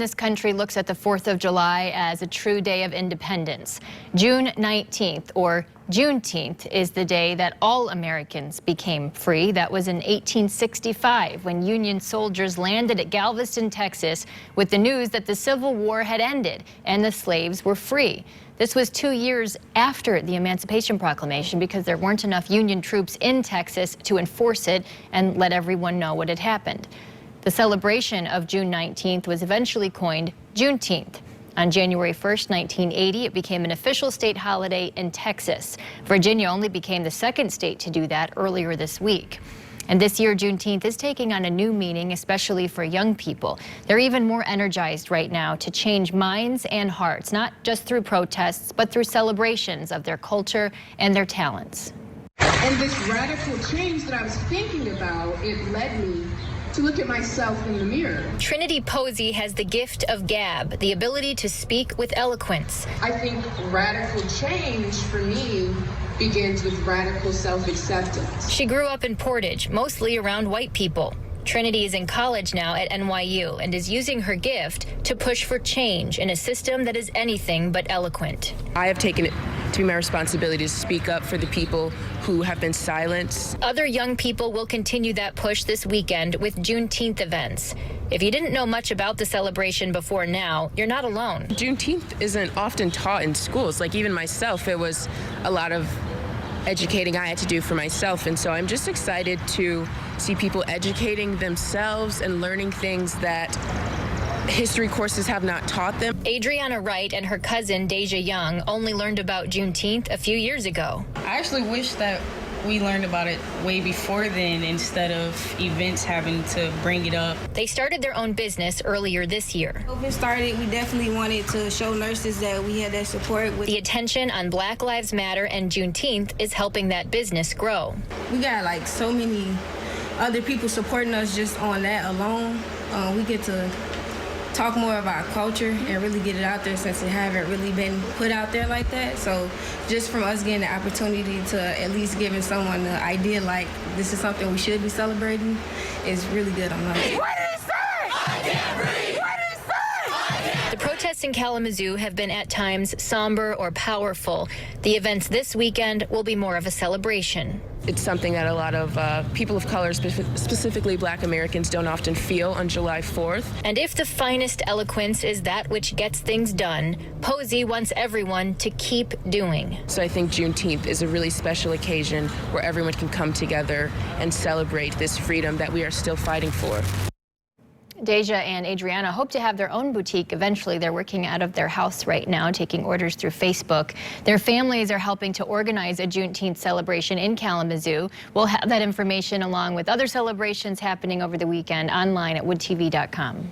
this country looks at the 4th of July as a true day of independence. June 19th, or Juneteenth, is the day that all Americans became free. That was in 1865 when Union soldiers landed at Galveston, Texas, with the news that the Civil War had ended and the slaves were free. This was 2 years after the Emancipation Proclamation because there weren't enough Union troops in Texas to enforce it and let everyone know what had happened. The celebration of June 19th was eventually coined Juneteenth. On January 1st, 1980, it became an official state holiday in Texas. Virginia only became the second state to do that earlier this week. And this year, Juneteenth is taking on a new meaning, especially for young people. They're even more energized right now to change minds and hearts, not just through protests, but through celebrations of their culture and their talents. And this radical change that I was thinking about, it led me to look at myself in the mirror. Trinity Posey has the gift of gab, the ability to speak with eloquence. I think radical change for me begins with radical self-acceptance. She grew up in Portage, mostly around white people. Trinity is in college now at NYU and is using her gift to push for change in a system that is anything but eloquent. I have taken it to be my responsibility to speak up for the people who have been silenced. Other young people will continue that push this weekend with Juneteenth events. If you didn't know much about the celebration before now, you're not alone. Juneteenth isn't often taught in schools. Like even myself, it was a lot of educating I had to do for myself, and so I'm just excited to see people educating themselves and learning things that history courses have not taught them. Adriana Wright and her cousin Deja Young only learned about Juneteenth a few years ago. I actually wish that we learned about it way before then instead of events having to bring it up. They started their own business earlier this year. When it started, we definitely wanted to show nurses that we had that support. The attention on Black Lives Matter and Juneteenth is helping that business grow. We got like so many other people supporting us just on that alone. We get to talk more about culture and really get it out there since it haven't really been put out there like that. So just from us getting the opportunity to at least giving someone the idea like this is something we should be celebrating is really good on us. What did he say? I can't breathe. What did he say? The protests in Kalamazoo have been at times somber or powerful. The events this weekend will be more of a celebration. It's something that a lot of people of color, specifically Black Americans, don't often feel on July 4th. And if the finest eloquence is that which gets things done, Posey wants everyone to keep doing. So I think Juneteenth is a really special occasion where everyone can come together and celebrate this freedom that we are still fighting for. Deja and Adriana hope to have their own boutique eventually. They're working out of their house right now, taking orders through Facebook. Their families are helping to organize a Juneteenth celebration in Kalamazoo. We'll have that information along with other celebrations happening over the weekend online at woodtv.com.